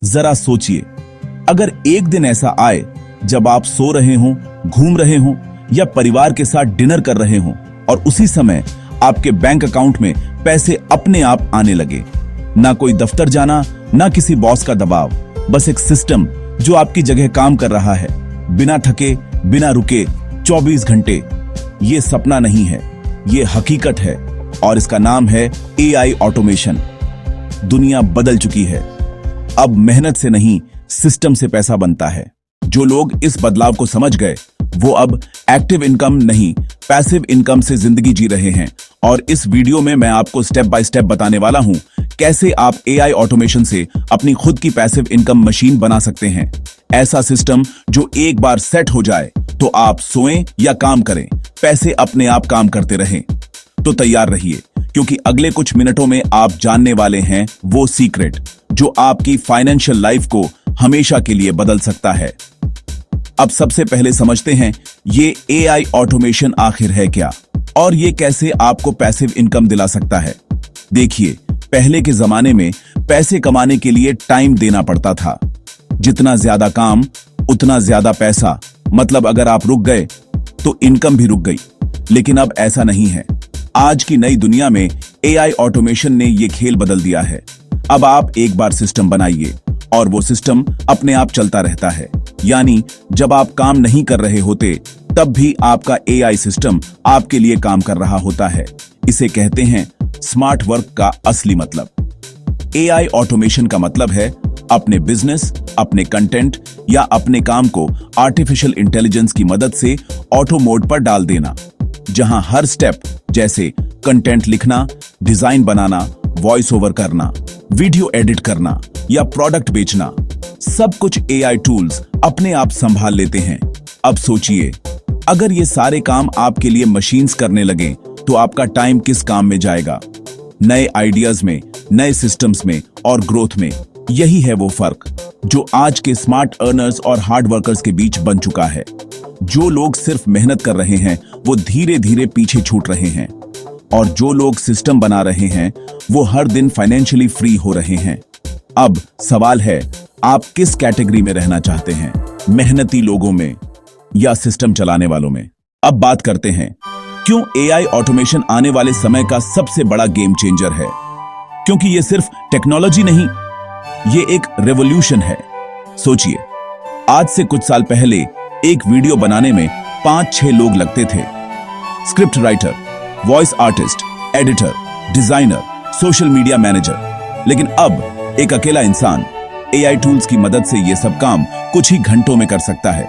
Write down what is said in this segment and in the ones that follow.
जरा सोचिए, अगर एक दिन ऐसा आए जब आप सो रहे हों, घूम रहे हों या परिवार के साथ डिनर कर रहे हों और उसी समय आपके बैंक अकाउंट में पैसे अपने आप आने लगे। ना कोई दफ्तर जाना, ना किसी बॉस का दबाव, बस एक सिस्टम जो आपकी जगह काम कर रहा है, बिना थके, बिना रुके, 24 घंटे। ये सपना नहीं है, ये हकीकत है और इसका नाम है एआई ऑटोमेशन। दुनिया बदल चुकी है। अब मेहनत से नहीं, सिस्टम से पैसा बनता है। जो लोग इस बदलाव को समझ गए वो अब एक्टिव इनकम नहीं, पैसिव इनकम से जिंदगी जी रहे हैं। और इस वीडियो में मैं आपको स्टेप बाय स्टेप बताने वाला हूं कैसे आप एआई ऑटोमेशन से अपनी खुद की पैसिव इनकम मशीन बना सकते हैं। ऐसा सिस्टम जो एक बार सेट हो जाए तो आप सोएं या काम करें, पैसे अपने आप काम करते रहें। तो तैयार रहिए, क्योंकि अगले कुछ मिनटों में आप जानने वाले हैं वो सीक्रेट जो आपकी फाइनेंशियल लाइफ को हमेशा के लिए बदल सकता है। अब सबसे पहले समझते हैं ये एआई ऑटोमेशन आखिर है क्या और ये कैसे आपको पैसिव इनकम दिला सकता है। देखिए, पहले के जमाने में पैसे कमाने के लिए टाइम देना पड़ता था। जितना ज्यादा काम उतना ज्यादा पैसा, मतलब अगर आप रुक गए तो इनकम भी रुक गई। लेकिन अब ऐसा नहीं है। आज की नई दुनिया में एआई ऑटोमेशन ने ये खेल बदल दिया है। अब आप एक बार सिस्टम बनाइए और वो सिस्टम अपने आप चलता रहता है। यानी जब आप काम नहीं कर रहे होते तब भी आपका एआई सिस्टम आपके लिए काम कर रहा होता है। इसे कहते हैं स्मार्ट वर्क का असली मतलब। एआई ऑटोमेशन का मतलब है अपने बिजनेस, अपने कंटेंट या अपने काम को आर्टिफिशियल इंटेलिजेंस की मदद से ऑटो मोड पर डाल देना, जहां हर स्टेप जैसे कंटेंट लिखना, डिजाइन बनाना, वॉइस ओवर करना, वीडियो एडिट करना या प्रोडक्ट बेचना, सब कुछ एआई टूल्स अपने आप संभाल लेते हैं। अब सोचिए, अगर ये सारे काम आपके लिए मशीन्स करने लगे तो आपका टाइम किस काम में जाएगा? नए आइडियाज में, नए सिस्टम्स में और ग्रोथ में। यही है वो फर्क जो आज के स्मार्ट अर्नर्स और हार्ड वर्कर्स के बीच बन चुका है। जो लोग सिर्फ मेहनत कर रहे हैं वो धीरे धीरे पीछे छूट रहे हैं, और जो लोग सिस्टम बना रहे हैं वो हर दिन फाइनेंशियली फ्री हो रहे हैं। अब सवाल है, आप किस कैटेगरी में रहना चाहते हैं, मेहनती लोगों में या सिस्टम चलाने वालों में? अब बात करते हैं क्यों एआई ऑटोमेशन आने वाले समय का सबसे बड़ा गेम चेंजर है। क्योंकि ये सिर्फ टेक्नोलॉजी नहीं, ये एक रेवोल्यूशन है। सोचिए, आज से कुछ साल पहले एक वीडियो बनाने में 5-6 लोग लगते थे। Script writer, voice artist, editor, designer, social media manager. लेकिन अब एक अकेला इंसान एआई टूल्स की मदद से ये सब काम कुछ ही घंटों में कर सकता है।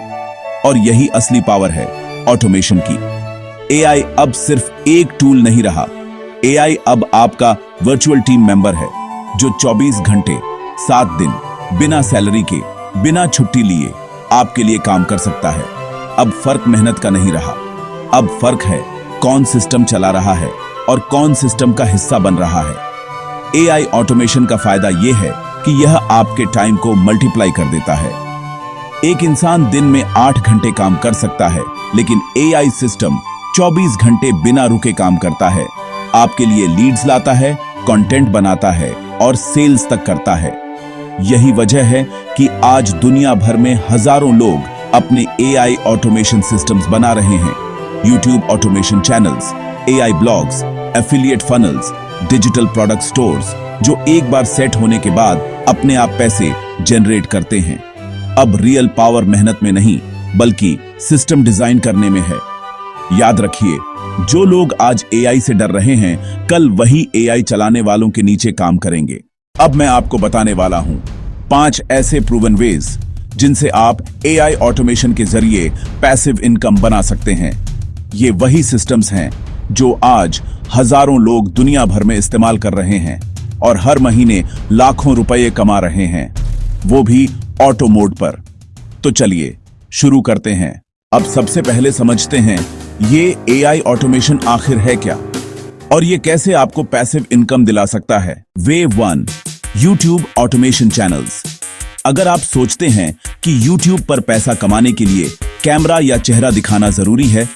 और यही असली पावर है ऑटोमेशन की। एआई अब सिर्फ एक टूल नहीं रहा। एआई अब आपका वर्चुअल टीम मेंबर है जो 24 घंटे 7 दिन बिना सैलरी के, बिना छुट्टी लिए आपके लिए काम कर सकता है। अब फर्क मेहनत का नहीं रहा, अब फर्क है कौन सिस्टम चला रहा है और कौन सिस्टम का हिस्सा बन रहा है। एआई ऑटोमेशन का फायदा यह है कि यह आपके टाइम को मल्टीप्लाई कर देता है। एक इंसान दिन में 8 घंटे काम कर सकता है, लेकिन एआई सिस्टम 24 घंटे बिना रुके काम करता है। आपके लिए लीड्स लाता है, कंटेंट बनाता है और सेल्स तक करता है। यही वजह है कि आज दुनिया भर में हजारों लोग अपने एआई ऑटोमेशन सिस्टम्स बना रहे हैं। YouTube automation channels, AI blogs, affiliate funnels, digital product stores, जो एक बार सेट होने के बाद अपने आप पैसे जनरेट करते हैं। अब रियल पावर मेहनत में नहीं, बल्कि सिस्टम डिजाइन करने में है। याद रखिए, जो लोग आज एआई से डर रहे हैं, कल वही एआई चलाने वालों के नीचे काम करेंगे। अब मैं आपको बताने वाला हूं 5 ऐसे प्रूवन वेज जिनसे आप एआई ऑटोमेशन के जरिए पैसिव इनकम बना सकते हैं। ये वही सिस्टम्स हैं जो आज हजारों लोग दुनिया भर में इस्तेमाल कर रहे हैं और हर महीने लाखों रुपए कमा रहे हैं, वो भी ऑटो मोड पर। तो चलिए शुरू करते हैं। अब सबसे पहले समझते हैं ये एआई ऑटोमेशन आखिर है क्या और ये कैसे आपको पैसिव इनकम दिला सकता है। Wave 1, YouTube automation channels. अगर आप सोचते हैं कि यूट्यूब पर पैसा कमाने के लिए कैमरा या चेहरा दिखाना जरूरी है,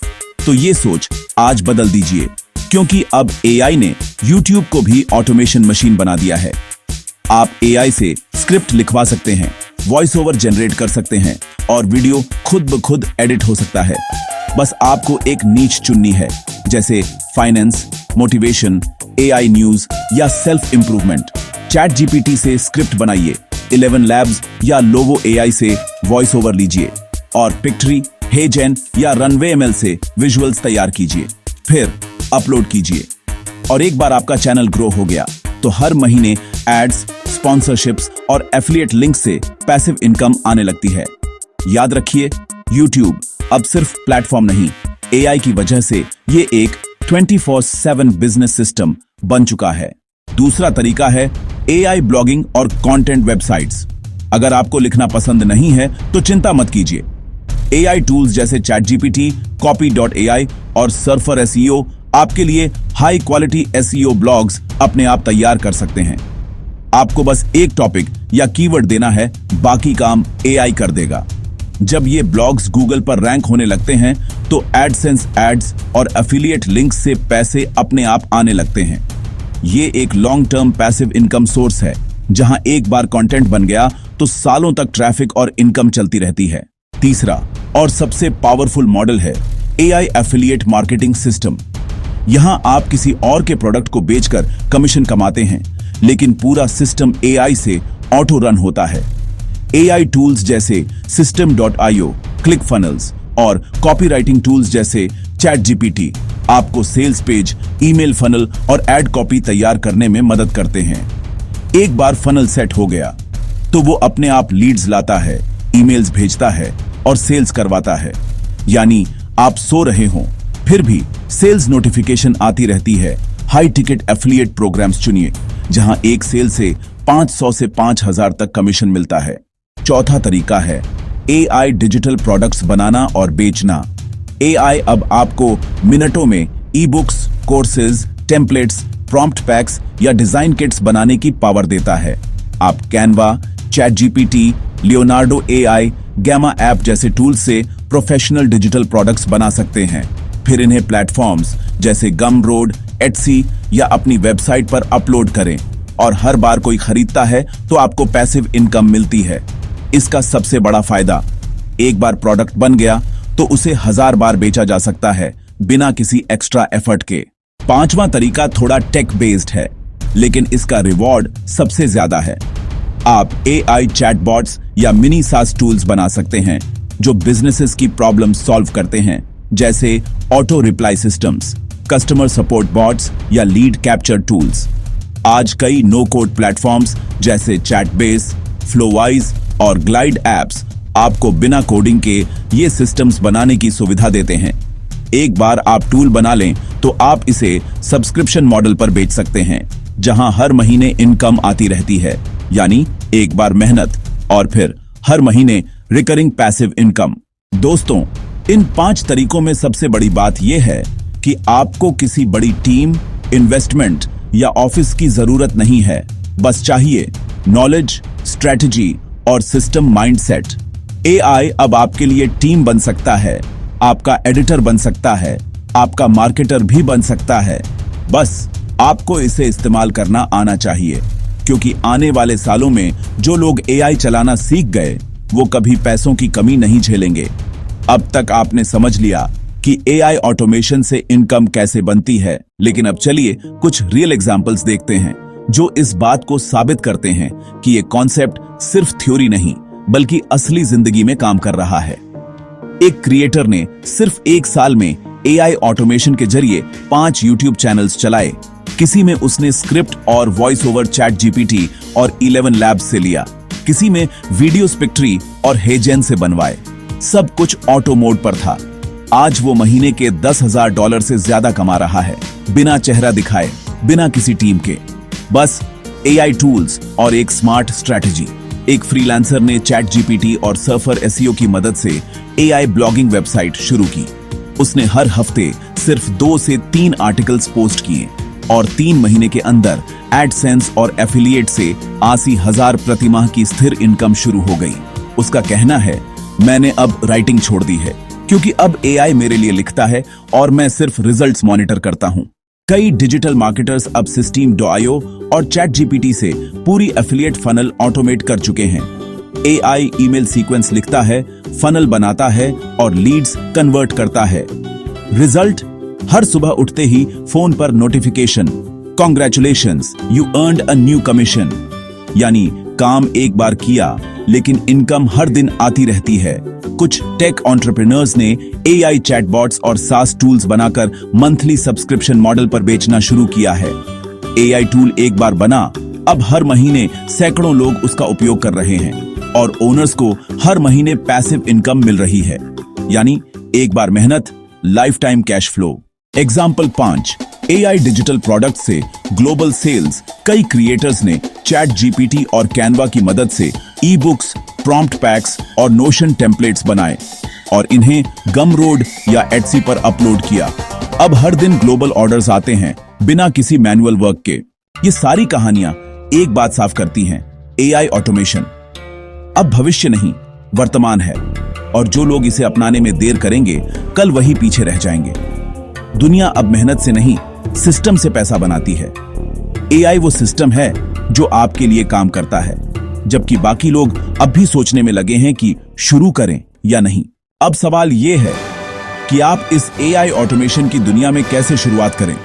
तो ये सोच आज बदल दीजिए, क्योंकि अब एआई ने यूट्यूब को भी ऑटोमेशन मशीन बना दिया है। आप एआई से स्क्रिप्ट लिखवा सकते हैं, वॉइस ओवर जनरेट कर सकते हैं और वीडियो खुद ब खुद एडिट हो सकता है। बस आपको एक नीच चुननी है, जैसे फाइनेंस, मोटिवेशन, एआई न्यूज या सेल्फ इंप्रूवमेंट। चैट जीपीटी से स्क्रिप्ट बनाइए, 11 लैब्स या लोगो एआई से वॉइस ओवर लीजिए और पिक्टरी, हेजेन या रनवे एमएल से विजुअल्स तैयार कीजिए, फिर अपलोड कीजिए। और एक बार आपका चैनल ग्रो हो गया तो हर महीने एड्स, स्पॉन्सरशिप्स और एफिलिएट लिंक से पैसिव इनकम आने लगती है। याद रखिए, यूट्यूब अब सिर्फ प्लेटफॉर्म नहीं, एआई की वजह से ये एक 24/7 बिजनेस सिस्टम बन चुका है। दूसरा तरीका है एआई ब्लॉगिंग और कंटेंट वेबसाइट्स। अगर आपको लिखना पसंद नहीं है तो चिंता मत कीजिए। एआई टूल्स जैसे चैट जीपीटी, copy.ai और सर्फर एसईओ आपके लिए हाई क्वालिटी एसईओ ब्लॉग्स अपने आप तैयार कर सकते हैं। आपको बस एक टॉपिक या कीवर्ड देना है, बाकी काम एआई कर देगा। जब ये ब्लॉग्स गूगल पर रैंक होने लगते हैं तो एडसेंस एड्स और एफिलिएट लिंक्स से पैसे अपने आप आने लगते हैं। ये एक long term passive income source है, जहां एक बार कंटेंट बन गया तो सालों तक ट्रैफिक और इनकम चलती रहती है। तीसरा और सबसे पावरफुल मॉडल है एआई एफिलिएट मार्केटिंग सिस्टम। यहां आप किसी और के प्रोडक्ट को बेचकर कमीशन कमाते हैं, लेकिन पूरा सिस्टम एआई से ऑटो रन होता है। एआई टूल्स जैसे system.io, ClickFunnels और कॉपीराइटिंग टूल्स जैसे चैट जीपीटी आपको सेल्स पेज, ईमेल फनल और एड कॉपी तैयार करने में मदद करते हैं। एक बार फनल सेट हो गया तो वो अपने आप लीड्स लाता है, ईमेल्स भेजता है और सेल्स करवाता है। यानी आप सो रहे हो फिर भी सेल्स नोटिफिकेशन आती रहती है। हाई टिकट एफिलिएट प्रोग्राम्स चुनिए, जहां एक सेल से 500 से 5000 तक कमीशन मिलता है। चौथा तरीका है एआई डिजिटल प्रोडक्ट्स बनाना और बेचना। एआई अब आपको मिनटों में e books, courses, templates, prompt packs या डिजाइन किट्स बनाने की पावर देता है। आप Canva, Chat GPT, Leonardo AI, Gamma app जैसे टूल्स से प्रोफेशनल डिजिटल प्रोडक्ट्स बना सकते हैं। फिर इन्हें प्लेटफॉर्म्स जैसे गमरोड, एटसी या अपनी वेबसाइट पर अपलोड करें और हर बार कोई खरीदता है तो आपको पैसिव इनकम मिलती है। इसका सबसे बड़ा फायदा, एक बार प्रोडक्ट बन गया तो उसे 1000 बार बेचा जा सकता है बिना किसी एक्स्ट्रा एफर्ट के। पांचवा तरीका थोड़ा टेक बेस्ड है, लेकिन इसका रिवॉर्ड सबसे ज्यादा है। आप एआई चैटबॉट्स या मिनी सास टूल्स बना सकते हैं जो बिजनेसेस की प्रॉब्लम सॉल्व करते हैं, जैसे auto reply systems, customer support bots या लीड कैप्चर टूल्स। आज कई नो कोड प्लेटफॉर्म्स जैसे चैटबेस, फ्लोवाइज और ग्लाइड एप्स आपको बिना कोडिंग के ये सिस्टम्स बनाने की सुविधा देते हैं। एक बार आप टूल बना लें तो आप इसे सब्सक्रिप्शन मॉडल पर बेच सकते हैं, जहां हर महीने इनकम आती रहती है। यानी एक बार मेहनत और फिर हर महीने रिकरिंग पैसिव इनकम। दोस्तों, इन 5 तरीकों में सबसे बड़ी बात यह है कि आपको किसी बड़ी टीम, इन्वेस्टमेंट या ऑफिस की जरूरत नहीं है। बस चाहिए नॉलेज, स्ट्रेटजी और सिस्टम माइंडसेट। एआई अब आपके लिए टीम बन सकता है, आपका एडिटर बन सकता है, आपका मार्केटर भी बन सकता है। बस आपको इसे इस्तेमाल करना आना चाहिए, क्योंकि आने वाले सालों में जो लोग एआई चलाना सीख गए वो कभी पैसों की कमी नहीं झेलेंगे। अब तक आपने समझ लिया कि एआई ऑटोमेशन से इनकम कैसे बनती है, लेकिन अब चलिए कुछ रियल एग्जांपल्स देखते हैं जो इस बात को साबित करते हैं कि ये कॉन्सेप्ट सिर्फ थ्योरी नहीं बल्कि असली जिंदगी में काम कर रहा है। एक क्रिएटर ने सिर्फ 1 साल में एआई ऑटोमेशन के जरिए 5 यूट्यूब चैनल्स चलाए। किसी में उसने स्क्रिप्ट और वॉइस ओवर चैट जीपीटी और 11 लैब्स से लिया, किसी में वीडियो पिक्टरी और हेजेन से बनवाए। सब कुछ ऑटो मोड पर था। आज वो महीने के $10,000 से ज्यादा कमा रहा है, बिना चेहरा दिखाए, बिना किसी टीम के। बस एआई टूल्स और एक स्मार्ट स्ट्रेटजी। एक फ्रीलांसर ने चैट जीपीटी और सर्फर एसईओ की मदद से एआई ब्लॉगिंग वेबसाइट शुरू की। उसने हर हफ्ते सिर्फ 2 से 3 आर्टिकल्स पोस्ट किए और 3 महीने के अंदर एडसेंस और एफिलिएट से 80,000 प्रतिमाह की स्थिर इनकम शुरू हो गई। उसका कहना है, मैंने अब राइटिंग छोड़ दी है क्योंकि अब एआई मेरे लिए लिखता है और मैं सिर्फ रिजल्ट्स मॉनिटर करता हूं। कई डिजिटल मार्केटर्स अब Systeme.io और ChatGPT से पूरी एफिलिएट फनल ऑटोमेट कर चुके हैं। AI ईमेल सीक्वेंस लिखता है, फनल बनाता है और लीड्स कन्वर्ट करता है। रिजल्ट, हर सुबह उठते ही फोन पर notification, congratulations you earned a new commission. यानी काम एक बार किया लेकिन इनकम हर दिन आती रहती है। कुछ टेक एंटरप्रेन्योर्स ने AI चैटबॉट्स और SaaS टूल्स बनाकर मंथली सब्सक्रिप्शन मॉडल पर बेचना शुरू किया है। AI टूल एक बार बना, अब हर महीने सैकड़ों लोग उसका उपयोग कर रहे हैं और ओनर्स को हर महीने पैसिव इनकम मिल रही है। यानी एक बार मेहनत, life time cash flow. Example 5, AI digital product से ग्लोबल सेल्स। कई क्रिएटर्स ने ChatGPT और Canva की मदद से ई-बुक्स, प्रॉम्प्ट पैक्स और नोशन टेम्पलेट्स बनाए और इन्हें गमरोड या Etsy पर अपलोड किया। अब हर दिन ग्लोबल ऑर्डर्स आते हैं बिना किसी मैनुअल वर्क के। ये सारी कहानियां एक बात साफ करती हैं, AI ऑटोमेशन अब भविष्य नहीं, वर्तमान है और जो लोग इसे अपनाने में देर करेंगे कल वही पीछे रह जाएंगे। दुनिया अब मेहनत से नहीं, सिस्टम से पैसा बनाती है। AI वो सिस्टम है जो आपके लिए काम करता है, जबकि बाकी लोग अब भी सोचने में लगे हैं कि शुरू करें या नहीं। अब सवाल ये है कि आप इस AI ऑटोमेशन की दुनिया में कैसे शुरुआत करें,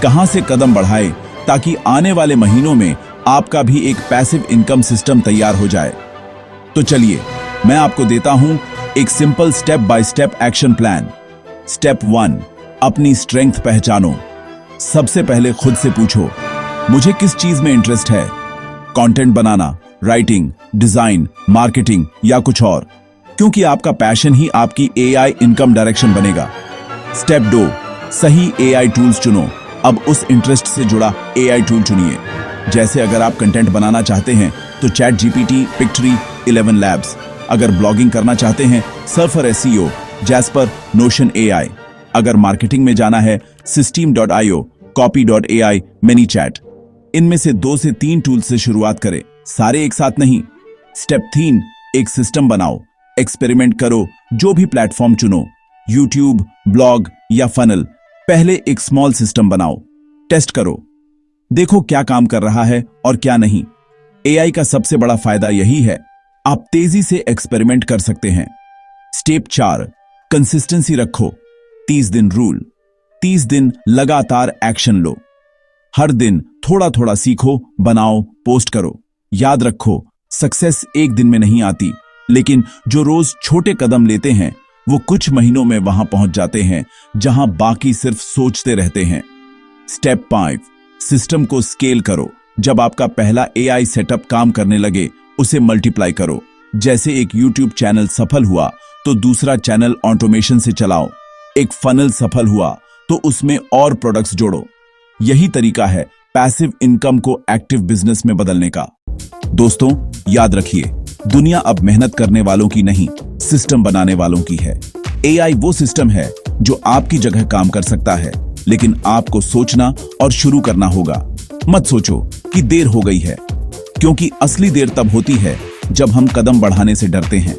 कहां से कदम बढ़ाएं ताकि आने वाले महीनों में आपका भी एक पैसिव इनकम सिस्टम तैयार हो जाए। तो चलिए मैं आपको देता हूं एक simple step by step action plan. Step 1, अपनी स्ट्रेंथ पहचानो। सबसे पहले खुद से पूछो, मुझे किस चीज में इंटरेस्ट है? कंटेंट बनाना, राइटिंग, डिजाइन, मार्केटिंग या कुछ और? क्योंकि आपका पैशन ही आपकी AI इनकम डायरेक्शन बनेगा। स्टेप 2, सही AI टूल्स चुनो। अब उस इंटरेस्ट से जुड़ा AI टूल चुनिए। जैसे अगर आप कंटेंट बनाना चाहते हैं तो ChatGPT, Pictory, 11 Labs। अगर ब्लॉगिंग करना चाहते हैं Surfer SEO, Jasper, Notion AI। अगर मार्केटिंग में जाना है Systeme.io, Copy.ai, ManyChat। इनमें से 2 से 3 टूल से शुरुआत करें, सारे एक साथ नहीं। स्टेप 3, एक सिस्टम बनाओ। एक्सपेरिमेंट करो, जो भी प्लेटफॉर्म चुनो, यूट्यूब, ब्लॉग या फनल। पहले एक स्मॉल सिस्टम बनाओ, टेस्ट करो, देखो क्या काम कर रहा है और क्या नहीं। AI का सबसे बड़ा फायदा यही है, आप तेजी से एक्सपेरिमेंट कर सकते हैं। स्टेप 4, कंसिस्टेंसी रखो। 30 दिन रूल। 30 दिन लगातार एक्शन लो। हर दिन थोड़ा थोड़ा सीखो, बनाओ, पोस्ट करो। याद रखो, सक्सेस एक दिन में नहीं आती, लेकिन जो रोज छोटे कदम लेते हैं वो कुछ महीनों में वहां पहुंच जाते हैं जहां बाकी सिर्फ सोचते रहते हैं। स्टेप 5, सिस्टम को स्केल करो। जब आपका पहला AI सेटअप काम करने लगे, उसे मल्टीप्लाई करो। जैसे एक YouTube चैनल सफल हुआ तो दूसरा चैनल ऑटोमेशन से चलाओ। एक फनल सफल हुआ तो उसमें और प्रोडक्ट्स जोड़ो। यही तरीका है पैसिव इनकम को एक्टिव बिजनेस में बदलने का। दोस्तों, याद रखिए, दुनिया अब मेहनत करने वालों की नहीं, सिस्टम बनाने वालों की है। AI वो सिस्टम है जो आपकी जगह काम कर सकता है, लेकिन आपको सोचना और शुरू करना होगा। मत सोचो कि देर हो गई है, क्योंकि असली देर तब होती है जब हम कदम बढ़ाने से डरते हैं।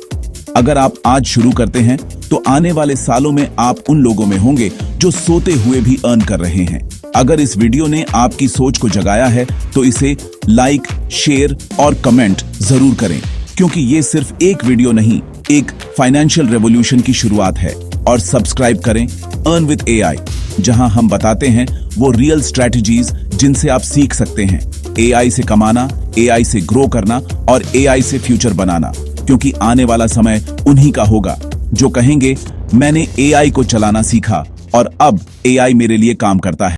अगर आप आज शुरू करते हैं तो आने वाले सालों में आप उन लोगों में होंगे जो सोते हुए भी अर्न कर रहे हैं। अगर इस वीडियो ने आपकी सोच को जगाया है तो इसे लाइक, शेयर और कमेंट जरूर करें, क्योंकि ये सिर्फ एक वीडियो नहीं, एक फाइनेंशियल रेवोल्यूशन की शुरुआत है। और सब्सक्राइब करें अर्न विद AI, जहां हम बताते हैं वो रियल स्ट्रेटजीज जिनसे आप सीख सकते हैं AI से कमाना, AI से ग्रो करना और AI से फ्यूचर बनाना। क्योंकि आने वाला समय उन्हीं का होगा जो कहेंगे मैंने AI को चलाना सीखा और अब AI मेरे लिए काम करता है।